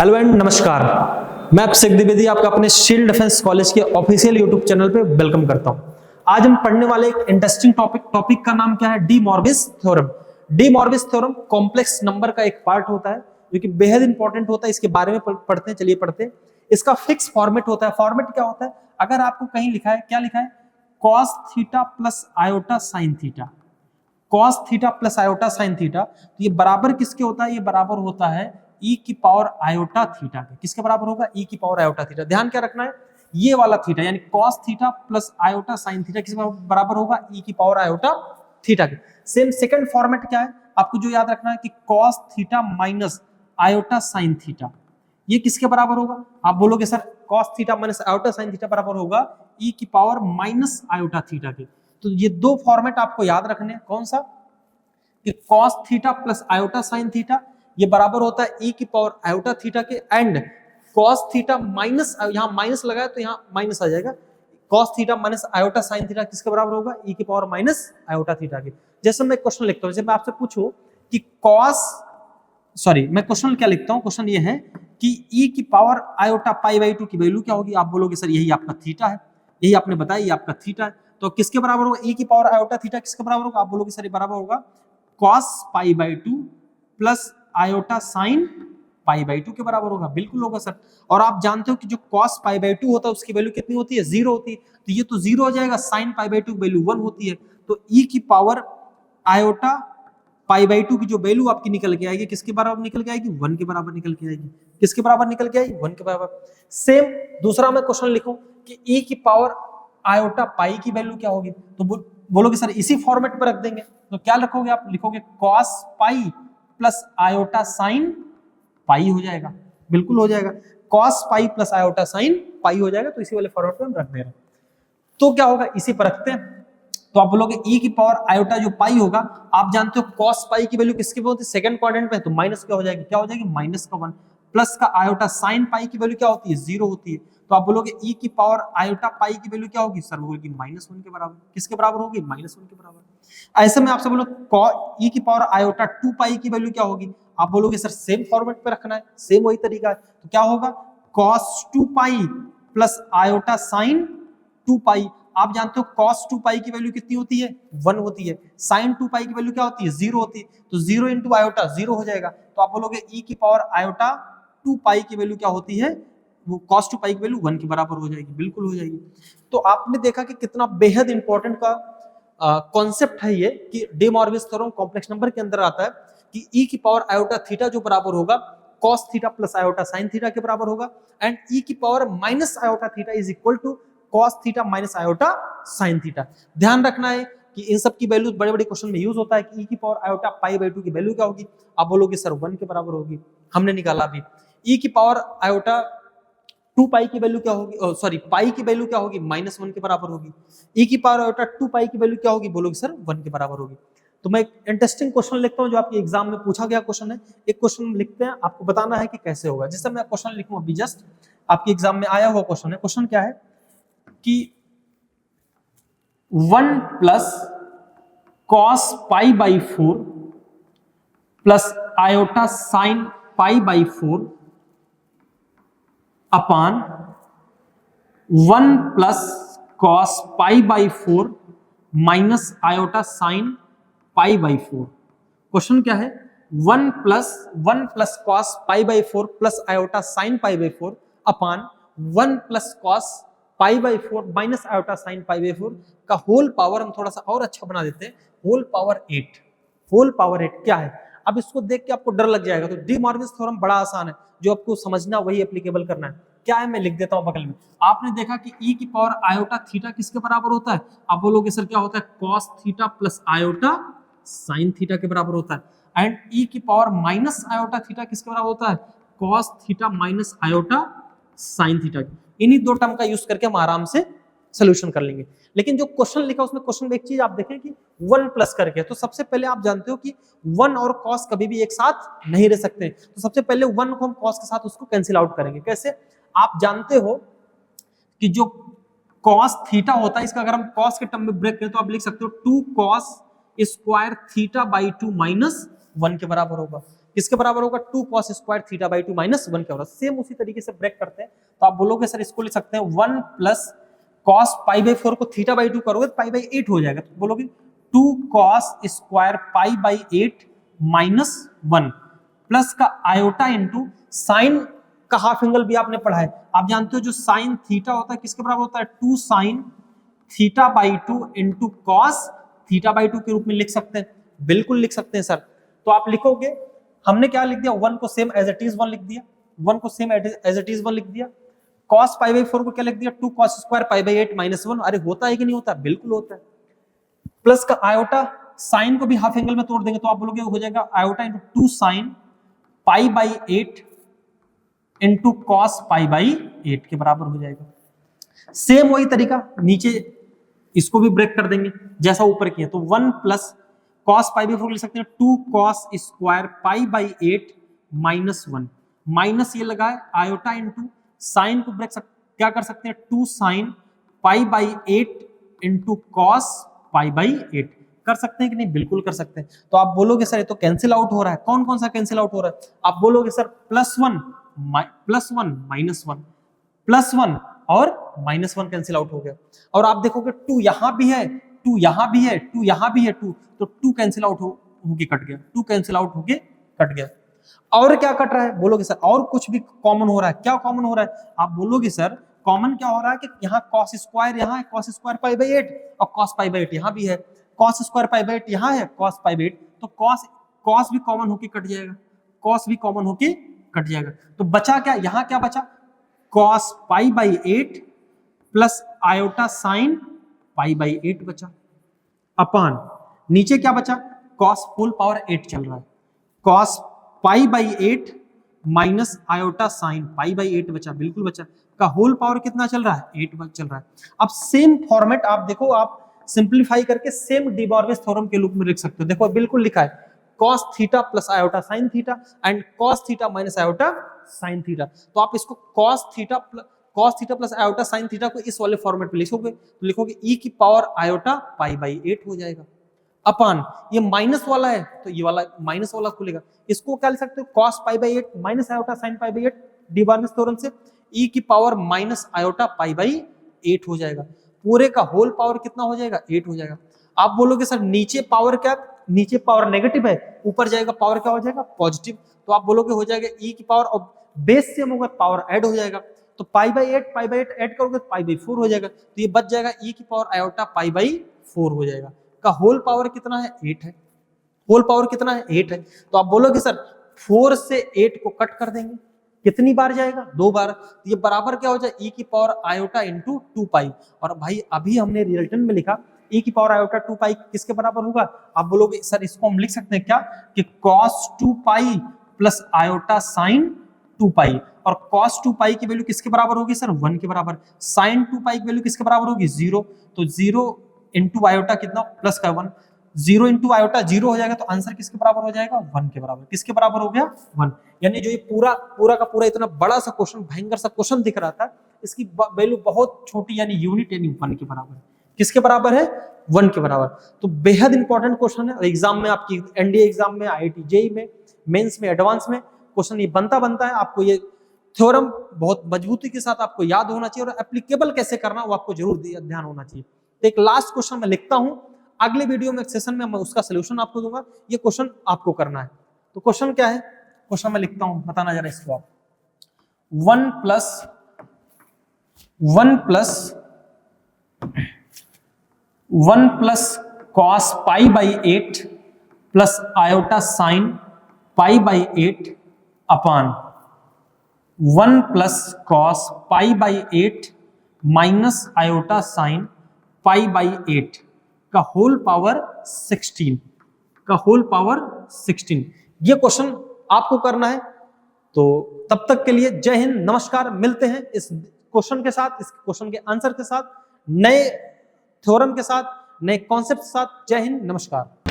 Hello and नमस्कार, मैं अभिषेक द्विवेदी आपका अपने शील्ड डिफेंस कॉलेज के ऑफिशियल यूट्यूब चैनल पे वेलकम करता हूं। आज हम पढ़ने वाले एक इंटरेस्टिंग टॉपिक का नाम क्या है? De Moivre's theorem. De Moivre's theorem complex number का एक पार्ट होता है जो कि बेहद इंपॉर्टेंट होता है। इसके बारे में पढ़ते हैं, चलिए पढ़ते हैं। इसका फिक्स फॉर्मेट होता है। फॉर्मेट क्या होता है? अगर आपको कहीं लिखा है, क्या लिखा है? Cos theta plus iota sine theta, cos theta plus iota sine theta, तो ये बराबर किसके होता है? ये बराबर होता है ई की पावर आयोटा थीटा के। किसके बराबर होगा? ई की पावर आयोटा थीटा। ध्यान क्या रखना है? ये वाला थीटा यानी cos theta plus iota sine theta किसके बराबर होगा? ई की पावर आयोटा थीटा के। सेम सेकंड फॉर्मेट क्या है आपको जो याद रखना है कि cos theta minus iota sine theta, ये किसके बराबर होगा? आप बोलोगे sir cos theta minus iota sine theta बराबर होगा ई की पावर माइनस आयोटा थीटा के। तो ये दो फॉर्मेट आपको याद रखने हैं। कौन सा? कि cos theta plus iota sine theta ये बराबर होता है ई की पावर आयोटा थीटा के, एंड कॉस थीटा माइनस, यहां माइनस लगाया तो यहां माइनस आ जाएगा, cos theta minus iota sine theta किसके बराबर होगा? ई की पावर माइनस आयोटा थीटा के। जैसे मैं क्वेश्चन लिखता हूं, जैसे मैं आपसे पूछूं कि मैं क्वेश्चन क्या लिखता हूं? क्वेश्चन ये है कि ई की पावर आयोटा पाई बाई 2 की वैल्यू क्या होगी? आप बोलोगे सर यही आपका थीटा है, यही आपने बताया, ये आपका थीटा है। तो किसके बराबर होगा? ई की पावर आयोटा थीटा किसके बराबर होगा? आप बोलोगे सर ये बराबर होगा cos pi by 2 plus iota sine pi by 2 के बराबर होगा। बिल्कुल होगा सर। और आप जानते हो कि जो कॉस पाई बाई 2 होता है उसकी वैल्यू कितनी होती है? 0 होती है। तो ये तो 0 हो जाएगा। साइन पाई बाई 2 की वैल्यू 1 होती है। तो ई की पावर आयोटा पाई बाई 2 की जो वैल्यू आपकी निकल के आएगी किसके बराबर निकल के आएगी? 1 के बराबर निकल के आएगी। किसके बराबर निकल के आएगी? 1 के बराबर। सेम दूसरा मैं क्वेश्चन लिखूं कि ई की पावर आयोटा पाई की वैल्यू क्या होगी? तो बोलोगे सर इसी फॉर्मेट पर रख देंगे। तो क्या लिखोगे आप? लिखोगे cos pi plus iota sine pi हो जाएगा। बिल्कुल हो जाएगा। Cos pi plus iota sine pi हो जाएगा। तो इसी वाले फॉर्मेट में हम रख दे रहे हैं। तो क्या होगा? इसी पर रखते हैं। तो आप बोलोगे ई की पावर आयोटा जो पाई होगा, आप जानते हो कॉस पाई की वैल्यू किसके पे होती है? सेकंड क्वाड्रेंट पे। तो माइनस क्या हो जाएगी? क्या हो जाएगी? माइनस का 1 प्लस का आयोटा साइन पाई की वैल्यू क्या होती है? 0 होती है। तो आप बोलोगे ई की पावर आयोटा पाई की वैल्यू क्या होगी? सर होगी -1 के बराबर। किसके बराबर होगी? -1 के बराबर। ऐसे में आपसे बोलो ई की पावर आयोटा 2 पाई की वैल्यू क्या होगी? आप बोलोगे सर सेम फॉर्मेट पे रखना है, सेम वही तरीका है। तो क्या होगा? Cos 2 pi plus iota sine 2 पाई। आप जानते हो cos 2 पाई की वैल्यू कितनी होती है? 1 होती है। sin 2 पाई की वैल्यू क्या होती है? 0 होती है। तो 0 इंटू आयोटा 0 हो जाएगा। तो आप बोलोगे e की पावर आयोटा 2 पाई की वैल्यू क्या होती है? वो cos 2 पाई की वैल्यू 1 के बराबर हो जाएगी। बिल्कुल हो जाएगी। तो आपने देखा कि कितना बेहद इंपॉर्टेंट का कॉन्सेप्ट है ये कि D Moivre's theorem complex number के अंदर आता है कि e की पावर आयोटा थीटा जो बराबर होगा cos theta plus iota sin theta के बराबर होगा, एंड e की power minus iota theta is equal to cos theta minus iota sin theta. ध्यान रखना है कि इन सब की वैल्यू बड़े बड़े क्वेश्चन में यूज होता है कि e की पावर आयोटा पाई बाई 2 की वैल्यू क्या होगी? आप बोलोगे सर 1 के बराबर होगी। हमने निकाला अभी। e की पावर आयोटा 2 पाई की वैल्यू क्या होगी? सॉरी, पाई की वैल्यू क्या होगी? -1 के बराबर होगी। e की पावर आयोटा 2 पाई की वैल्यू क्या होगी? बोलोगे सर 1 के बराबर होगी। तो मैं एक इंटरेस्टिंग क्वेश्चन लिखता हूं जो आपके एग्जाम में पूछा गया क्वेश्चन है। एक क्वेश्चन लिखते हैं, आपको बताना है कि कैसे होगा। जैसे मैं क्वेश्चन लिखूं अभी, जस्ट आपके एग्जाम में आया हुआ क्वेश्चन है। क्वेश्चन क्या है कि 1 plus cos pi by 4 plus iota sine pi by 4 upon 1 plus cos pi by 4 minus iota sine pi by 4। Question क्या है? 1 plus cos pi by 4 plus iota sine pi by 4 upon 1 plus cos pi by 4 minus iota sine pi by 4 का whole power हम थोड़ा सा और अच्छा बना देते हैं, होल पावर 8। होल पावर 8 क्या है? अब इसको देख के आपको डर लग जाएगा। तो डी मॉर्विस थ्योरम बड़ा आसान है, जो आपको समझना वही एप्लीकेबल करना है। क्या है मैं लिख देता हूं बगल में। आपने देखा कि e की पावर आयोटा थीटा किसके बराबर होता है? आप बोलोगे सर क्या होता है? cos theta plus iota sin theta के बराबर होता है। एंड e की पावर माइनस आयोटा थीटा किसके बराबर होता है? cos theta minus iota sin theta. इन्हीं दो टर्म का यूज करके हम आराम से सोल्यूशन कर लेंगे। लेकिन जो क्वेश्चन लिखा उसमें क्वेश्चन में एक चीज आप देखें कि 1 प्लस करके, तो सबसे पहले आप जानते हो कि 1 और cos कभी भी एक साथ नहीं रह सकते। तो सबसे पहले 1 को हम cos के साथ उसको कैंसिल आउट करेंगे। कैसे? आप जानते हो कि जो cos थीटा होता है, इसका अगर हम cos के टर्म में ब्रेक करें तो आप लिख सकते हो 2 cos square theta by 2 minus 1 के बराबर होगा। किसके बराबर होगा 2 cos square theta by 2 minus 1 के बराबर। सेम उसी तरीके से ब्रेक करते हैं तो आप बोलोगे सर इसको लिख सकते हैं 1 प्लस cos पाई बाई 4 को थीटा बाई 2 करोगे तो पाई बाई 8 हो जाएगा, तो बोलोगे 2 cos square pi by 8 minus 1 plus का आयोटा इंटू साइन का हाफ एंगल भी आपने पढ़ा है, आप जानते हो जो साइन थीटा होता है किसके बराबर होता है 2 sine theta by 2 into cos theta by 2 के रूप में लिख सकते हैं, बिल्कुल लिख सकते हैं सर। तो आप लिखोगे, हमने क्या लिख दिया 1 को सेम एज इट इज 1 लिख दिया, 1 को सेम एज इट इज 1 लिख दिया, cos पाई बाई 4 को क्या लिख दिया 2 cos square pi by 8 minus 1। अरे होता है कि नहीं होता, बिल्कुल होता है। प्लस का आयोटा, साइन को भी हाफ एंगल में तोड़ देंगे तो आप बोलोगे हो जाएगा iota into 2 sine pi by 8 into cos pi by 8 के बराबर हो जाएगा। सेम वही तरीका नीचे इसको भी ब्रेक कर देंगे जैसा ऊपर किया, तो 1 प्लस cos पाई बाई 4 लिख सकते हैं 2 cos square pi by 8 minus 1, minus ये लगाए आयोटा इंटू साइन को ब्रेक क्या कर सकते हैं 2 sine pi by 8 into cos pi by 8 कर सकते हैं कि नहीं, बिल्कुल कर सकते हैं। तो आप बोलोगे सर ये तो कैंसिल आउट हो रहा है, कौन कौन सा कैंसिल आउट हो रहा है, आप बोलोगे सर +1 -1 प्लस 1 और -1 कैंसिल आउट हो गया, और आप देखोगे 2 यहां भी है 2 यहां भी है 2 यहां भी है 2, तो 2 कैंसिल आउट होके कट गया, 2 कैंसिल आउट होके कट गया। और क्या कट रहा है, बोलोगे सर और कुछ भी कॉमन हो रहा है, क्या कॉमन हो रहा है, आप बोलोगे सर कॉमन क्या हो रहा है कि यहाँ cos स्क्वायर यहाँ है cos स्क्वायर पाई बाई 8 और cos पाई बाई 8 यहाँ भी है, cos स्क्वायर पाई बाई 8 यहाँ है cos पाई बाई 8, तो cos भी कॉमन होके कट जाएगा, cos भी कॉमन होके कट जाएगा, तो बचा क्या, यहाँ क्या बचा cos pi by 8 plus iota sine pi by 8 बचा, अपान नीचे क्या बचा cos होल पावर 8 चल रहा है, cos pi by 8 minus iota sine pi by 8 बचा, बिल्कुल बचा, का होल पावर कितना चल रहा है 8 चल रहा है। अब सेम फॉर्मेट आप देखो, आप सिंप्लीफाई करके सेम डी मॉर्गन थ्योरम के रूप में लिख सकते हो, देखो बिल्कुल लिखा है cos theta plus iota sine theta and cos theta minus iota sine theta, तो आप इसको cos theta plus iota sine theta को इस वाले फॉर्मेट में लिखोगे तो लिखोगे e की पावर आयोटा पाई बाई 8 हो जाएगा, अपान ये माइनस वाला है तो ये वाला माइनस वाला खुलेगा, इसको क्या लिख सकते हो cos pi by 8 minus iota sine pi by 8 De Morgan theorem से e की power minus iota pi by 8 हो जाएगा, पूरे का होल पावर कितना हो जाएगा 8 हो जाएगा। आप बोलोगे सर नीचे पावर क्या, नीचे पावर नेगेटिव है, ऊपर जाएगा पावर क्या हो जाएगा पॉजिटिव, तो आप बोलोगे हो जाएगा e की पावर, और बेस सेम होगा पावर ऐड हो जाएगा, तो पाई बाई 8 ऐड करोगे तो पाई बाई 4 हो जाएगा, तो ये बच जाएगा e की पावर आयोटा पाई बाई 4 हो जाएगा, का होल पावर कितना है 8 है, होल पावर कितना है 8 है, तो आप बोलोगे सर 4 से 8 को कट कर देंगे, कितनी बार जाएगा 2 बार, तो ये बराबर क्या हो जाए e की पावर आयोटा इंटू 2 पाई, और भाई अभी हमने रिजल्टेंट में लिखा e की पावर आयोटा 2 पाई किसके बराबर होगा, आप बोलोगे सर इसको हम लिख सकते हैं क्या कि cos 2 pi plus iota sine 2 पाई, और cos 2 पाई की वैल्यू किसके बराबर होगी सर 1 के बराबर, sin 2 पाई की वैल्यू किसके बराबर होगी 0, तो 0 इंटू आयोटा कितना प्लस का 1, 0 इंटू आयोटा 0 हो जाएगा, तो आंसर किसके बराबर हो जाएगा 1 के बराबर, किसके बराबर हो गया 1, यानी जो ये पूरा का पूरा इतना बड़ा सा क्वेश्चन, भयंकर सा क्वेश्चन दिख रहा था, इसकी वैल्यू बहुत छोटी यानी यूनिट यानी 1 के बराबर है, किसके बराबर है 1 के बराबर। तो बेहद इंपॉर्टेंट क्वेश्चन है, और एग्जाम में आपकी एनडीए एग्जाम में, आईआईटी जेईई में, मेंस में, एडवांस में क्वेश्चन ये बनता है, आपको ये थ्योरम बहुत मजबूती के साथ आपको याद होना चाहिए, और एप्लीकेबल कैसे करना वो आपको जरूर ध्यान होना चाहिए। तो एक लास्ट क्वेश्चन मैं लिखता हूं, अगले वीडियो में सेशन में मैं उसका सोल्यूशन आपको दूंगा, ये क्वेश्चन आपको करना है। तो क्वेश्चन क्या है, क्वेश्चन मैं लिखता हूं, बताना जरा इसको आप, 1 plus cos pi by 8 plus iota sine pi by 8 upon 1 plus cos pi by 8 minus iota sine pi by 8 का होल पावर 16, का होल पावर 16, ये क्वेश्चन आपको करना है। तो तब तक के लिए जय हिंद, नमस्कार, मिलते हैं इस क्वेश्चन के साथ, इस क्वेश्चन के आंसर के साथ, नए थ्योरम के साथ, नए कॉन्सेप्ट के साथ। जय हिंद, नमस्कार।